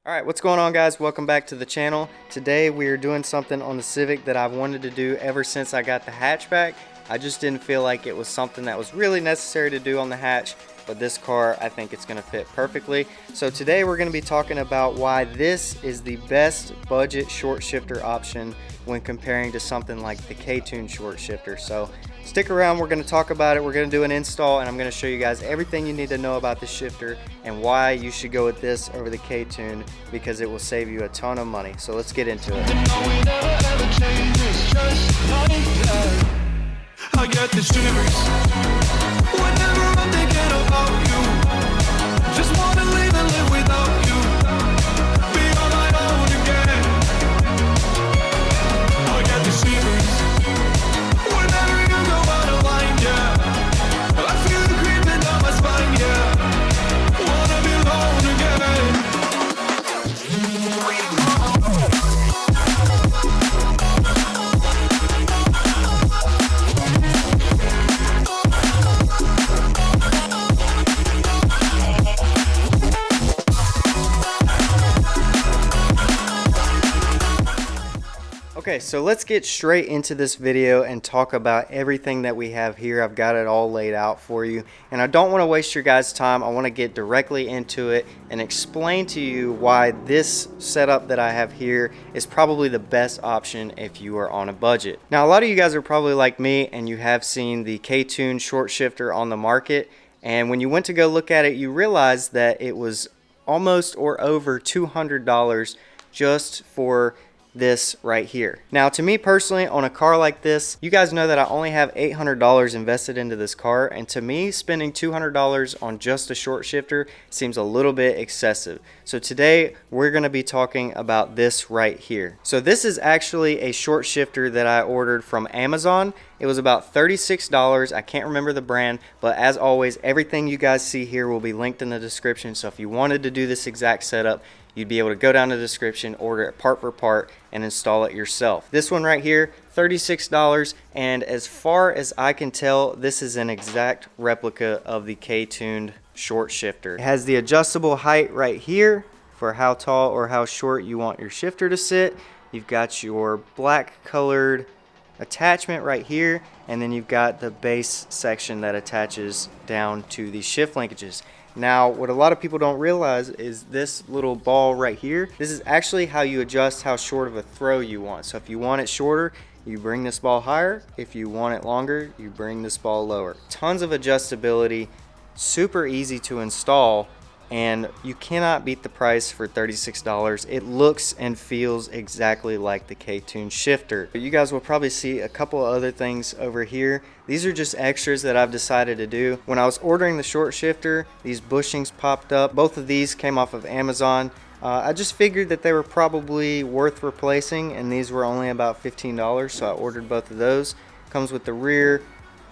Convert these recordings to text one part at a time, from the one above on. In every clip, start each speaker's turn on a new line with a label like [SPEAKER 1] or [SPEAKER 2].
[SPEAKER 1] Alright, what's going on, guys? Welcome back to the channel. Today we are doing something on the Civic that I've wanted to do ever since I got the hatchback. I just didn't feel like it was something that was really necessary to do on the hatch, but this car, I think it's going to fit perfectly. So today we're going to be talking about why this is the best budget short shifter option when comparing to something like the K-Tune short shifter. So stick around, we're going to talk about it, we're going to do an install, and I'm going to show you guys everything you need to know about this shifter and why you should go with this over the K-Tune, because it will save you a ton of money. So let's get into it.
[SPEAKER 2] I get the shivers whenever I'm thinking about you. Just wanna leave and live without you. Be on my own again. I get the shivers whenever you go out of line, yeah. I feel it creeping down my spine, yeah. Wanna be alone again.
[SPEAKER 1] Okay, so let's get straight into this video and talk about everything that we have here. I've got it all laid out for you, and I don't want to waste your guys' time. I want to get directly into it and explain to you why this setup that I have here is probably the best option if you are on a budget. Now, a lot of you guys are probably like me and you have seen the K-Tune short shifter on the market, and when you went to go look at it, you realized that it was almost or over $200 just for this right here. Now, to me personally, on a car like this, you guys know that I only have $800 invested into this car, and to me, spending $200 on just a short shifter seems a little bit excessive. So today we're going to be talking about this right here. So this is actually a short shifter that I ordered from Amazon. It was about $36. I can't remember the brand, but as always, everything you guys see here will be linked in the description. So if you wanted to do this exact setup, you'd be able to go down to the description, order it part for part, and install it yourself. This one right here, $36, and as far as I can tell, this is an exact replica of the K-Tuned short shifter. It has the adjustable height right here for how tall or how short you want your shifter to sit. You've got your black colored attachment right here, and then you've got the base section that attaches down to the shift linkages. Now, what a lot of people don't realize is this little ball right here. This is actually how you adjust how short of a throw you want. So if you want it shorter, you bring this ball higher. If you want it longer, you bring this ball lower. Tons of adjustability, super easy to install, and you cannot beat the price for $36. It looks and feels exactly like the K-Tune shifter. But you guys will probably see a couple of other things over here. These are just extras that I've decided to do. When I was ordering the short shifter, these bushings popped up. Both of these came off of Amazon. I just figured that they were probably worth replacing, and these were only about $15, so I ordered both of those. Comes with the rear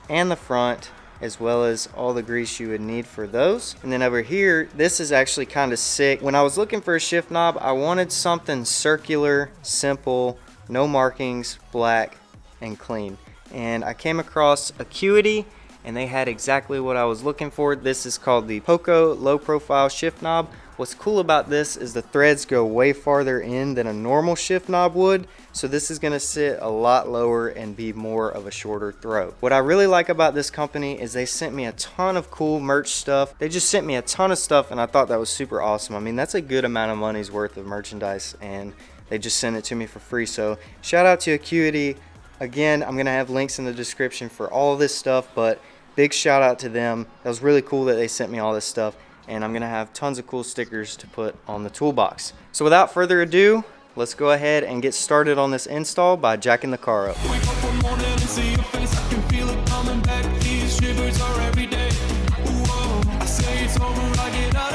[SPEAKER 1] and the front, as well as all the grease you would need for those. And then over here, this is actually kind of sick. When I was looking for a shift knob, I wanted something circular, simple, no markings, black, and clean. And I came across Acuity, and they had exactly what I was looking for. This is called the Poco low profile shift knob. What's cool about this is the threads go way farther in than a normal shift knob would, so this is going to sit a lot lower and be more of a shorter throw. What I really like about this company is they sent me a ton of cool merch stuff. They just sent me a ton of stuff, and I thought that was super awesome. I mean, that's a good amount of money's worth of merchandise, and they just sent it to me for free. So shout out to Acuity. Again, I'm going to have links in the description for all of this stuff, but big shout out to them. That was really cool that they sent me all this stuff, and I'm gonna have tons of cool stickers to put on the toolbox. So without further ado, let's go ahead and get started on this install by jacking the car up.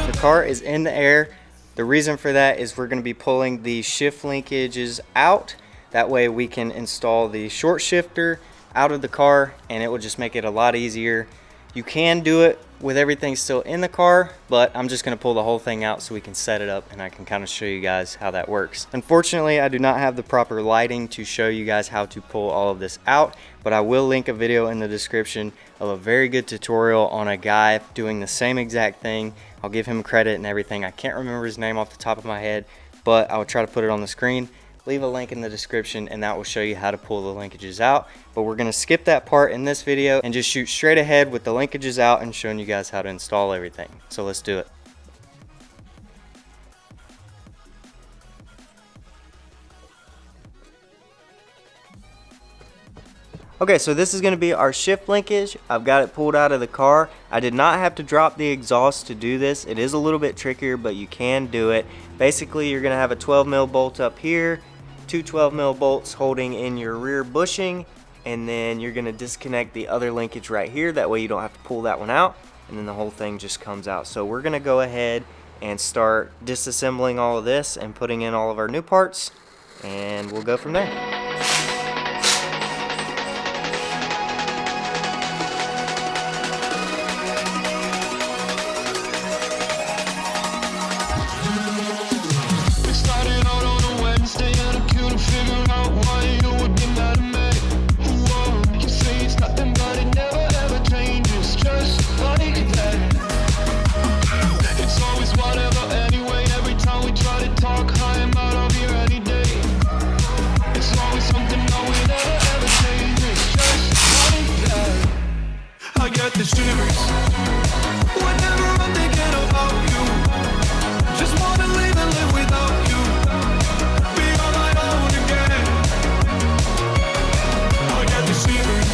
[SPEAKER 1] The car is in the air. The reason for that is we're gonna be pulling the shift linkages out. That way we can install the short shifter out of the car, and it will just make it a lot easier. You can do it with everything still in the car, but I'm just going to pull the whole thing out so we can set it up, and I can kind of show you guys how that works. Unfortunately, I do not have the proper lighting to show you guys how to pull all of this out, but I will link a video in the description of a very good tutorial on a guy doing the same exact thing I'll give him credit and everything. I can't remember his name off the top of my head, but I'll try to put it on the screen. Leave a link in the description and that will show you how to pull the linkages out. But we're gonna skip that part in this video and just shoot straight ahead with the linkages out and showing you guys how to install everything. So let's do it. Okay, so this is going to be our shift linkage. I've got it pulled out of the car. I did not have to drop the exhaust to do this. It is a little bit trickier, but you can do it. Basically, you're going to have a 12mm bolt up here, two 12mm bolts holding in your rear bushing, and then you're going to disconnect the other linkage right here. That way you don't have to pull that one out, and then the whole thing just comes out. So we're going to go ahead and start disassembling all of this and putting in all of our new parts, and we'll go from there.
[SPEAKER 2] The shivers whenever I'm thinking about you. Just wanna leave and live without you. Be on my own again. I get the shivers.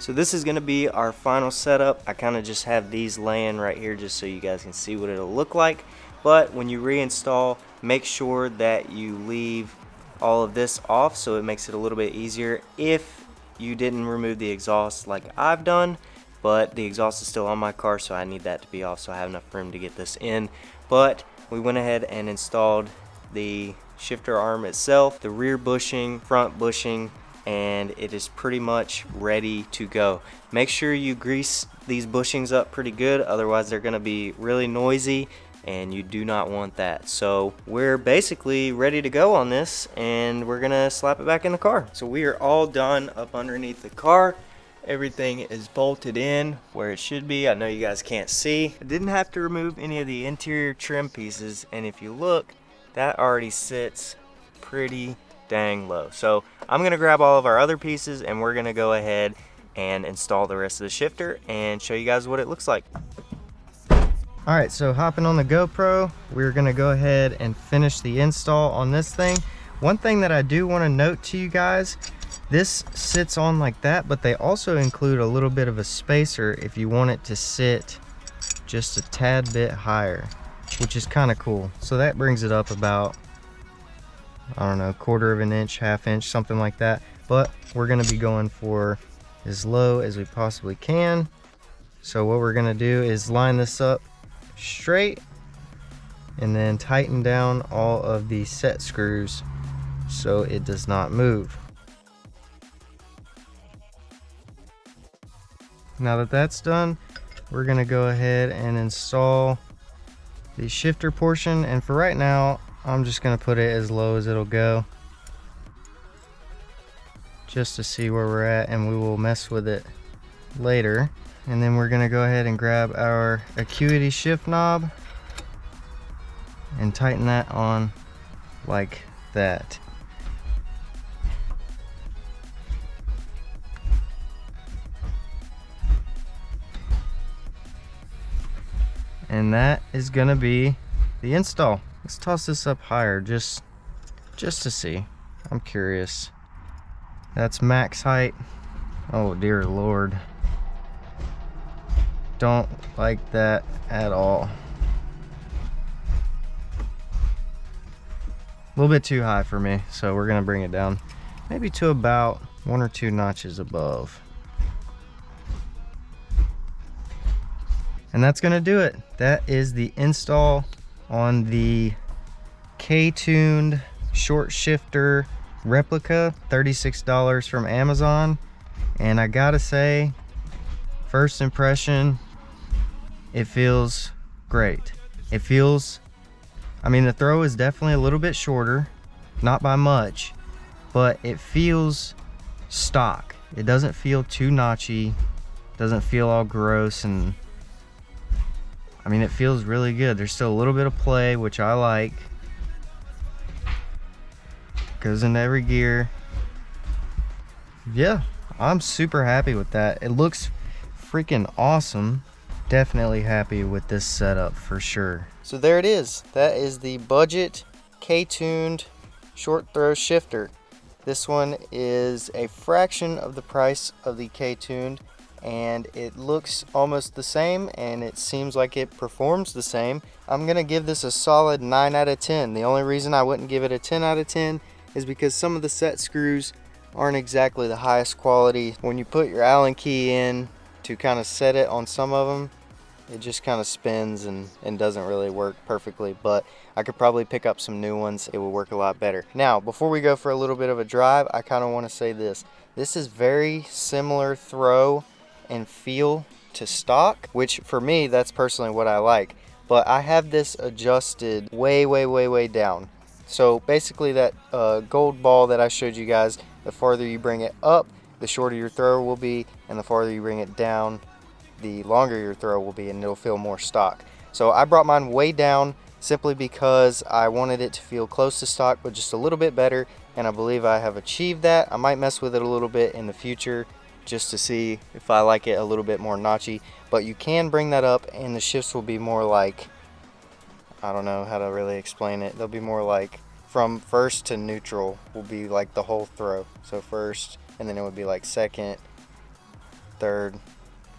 [SPEAKER 1] So this is going to be our final setup. I kind of just have these laying right here just so you guys can see what it'll look like. But when you reinstall, make sure that you leave all of this off so it makes it a little bit easier if you didn't remove the exhaust like I've done, but the exhaust is still on my car, so I need that to be off so I have enough room to get this in. But we went ahead and installed the shifter arm itself, the rear bushing, front bushing, and it is pretty much ready to go. Make sure you grease these bushings up pretty good, otherwise they're going to be really noisy and you do not want that. So we're basically ready to go on this, and we're gonna slap it back in the car. So we are all done up underneath the car. Everything is bolted in where it should be. I know you guys can't see. I didn't have to remove any of the interior trim pieces, and if you look, that already sits pretty dang low. So I'm gonna grab all of our other pieces and we're gonna go ahead and install the rest of the shifter and show you guys what it looks like. Alright, so hopping on the GoPro, we're going to go ahead and finish the install on this thing. One thing that I do want to note to you guys, this sits on like that, but they also include a little bit of a spacer if you want it to sit just a tad bit higher, which is kind of cool. So that brings it up about, I don't know, 1/4 of an inch, 1/2 inch, something like that. But we're going to be going for as low as we possibly can. So what we're going to do is line this up straight and then tighten down all of the set screws so it does not move. Now that that's done, we're going to go ahead and install the shifter portion, and for right now I'm just going to put it as low as it'll go just to see where we're at, and we will mess with it later. And then we're gonna go ahead and grab our acuity shift knob and tighten that on like that. And that is gonna be the install. Let's toss this up higher just to see. I'm curious. That's max height. Oh dear Lord. Don't like that at all. A little bit too high for me, so we're gonna bring it down maybe to about 1 or 2 notches above. And that's gonna do it. That is the install on the K-tuned short shifter Replica, $36 from Amazon. And I gotta say, first impression, it feels great. It feels, I mean, the throw is definitely a little bit shorter, not by much, but it feels stock. It doesn't feel too notchy, doesn't feel all gross, and I mean, it feels really good. There's still a little bit of play, which I like. Goes into every gear. Yeah, I'm super happy with that. It looks freaking awesome. Definitely happy with this setup for sure. So there it is. That is the budget K-tuned short throw shifter. This one is a fraction of the price of the K-tuned, and it looks almost the same, and it seems like it performs the same. I'm gonna give this a solid 9 out of 10. The only reason I wouldn't give it a 10 out of 10 is because some of the set screws aren't exactly the highest quality. When you put your Allen key in to kind of set it on some of them, it just kind of spins and doesn't really work perfectly, but I could probably pick up some new ones. It would work a lot better. Now, before we go for a little bit of a drive, I kind of want to say this. This is very similar throw and feel to stock, which for me, that's personally what I like. But I have this adjusted way down. So basically that gold ball that I showed you guys, the farther you bring it up, the shorter your throw will be, and the farther you bring it down, the longer your throw will be, and it'll feel more stock. So I brought mine way down simply because I wanted it to feel close to stock, but just a little bit better, and I believe I have achieved that. I might mess with it a little bit in the future just to see if I like it a little bit more notchy, but you can bring that up and the shifts will be more like, I don't know how to really explain it. They'll be more like from first to neutral will be like the whole throw. So first, and then it would be like second, third,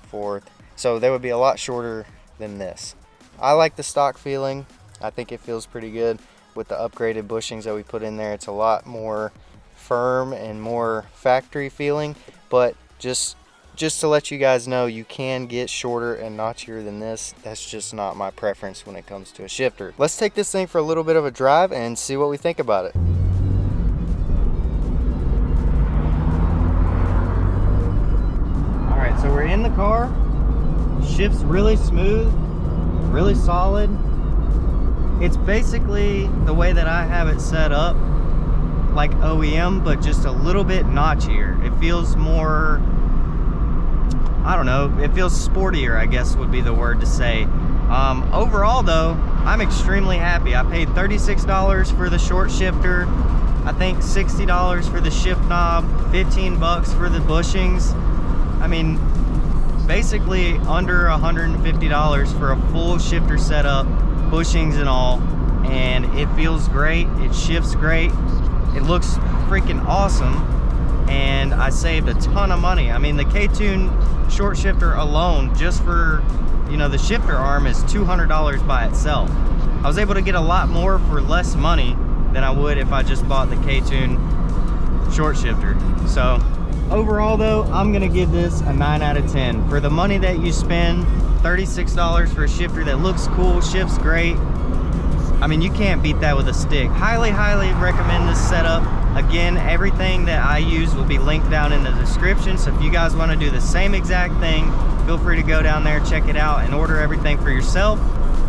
[SPEAKER 1] fourth. So they would be a lot shorter than this. I like the stock feeling. I think it feels pretty good with the upgraded bushings that we put in there. It's a lot more firm and more factory feeling, but just to let you guys know, you can get shorter and notchier than this. That's just not my preference when it comes to a shifter. Let's take this thing for a little bit of a drive and see what we think about it. Alright, so we're in the car. Shifts really smooth, really solid. It's basically the way that I have it set up, like OEM, but just a little bit notchier. It feels more, I don't know, it feels sportier, I guess would be the word to say. Overall though, I'm extremely happy. I paid $36 for the short shifter. I think $60 for the shift knob, 15 bucks for the bushings. I mean, basically under $150 for a full shifter setup, bushings and all, and it feels great, it shifts great, it looks freaking awesome, and I saved a ton of money. I mean, the K-Tune short shifter alone, just for, you know, the shifter arm is $200 by itself. I was able to get a lot more for less money than I would if I just bought the K-Tune short shifter. So overall though, I'm gonna give this a 9 out of 10. For the money that you spend, $36 for a shifter that looks cool, shifts great. I mean, you can't beat that with a stick. Highly recommend this setup. Again, everything that I use will be linked down in the description. So if you guys wanna do the same exact thing, feel free to go down there, check it out, and order everything for yourself.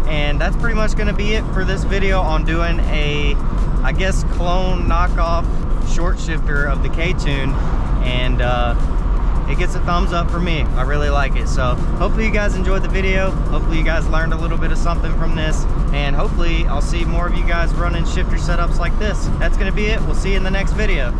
[SPEAKER 1] And that's pretty much gonna be it for this video on doing a, I guess, clone knockoff short shifter of the K-Tune. And it gets a thumbs up for me. I really like it. So hopefully you guys enjoyed the video. Hopefully you guys learned a little bit of something from this, and hopefully I'll see more of you guys running shifter setups like this. That's gonna be it. We'll see you in the next video.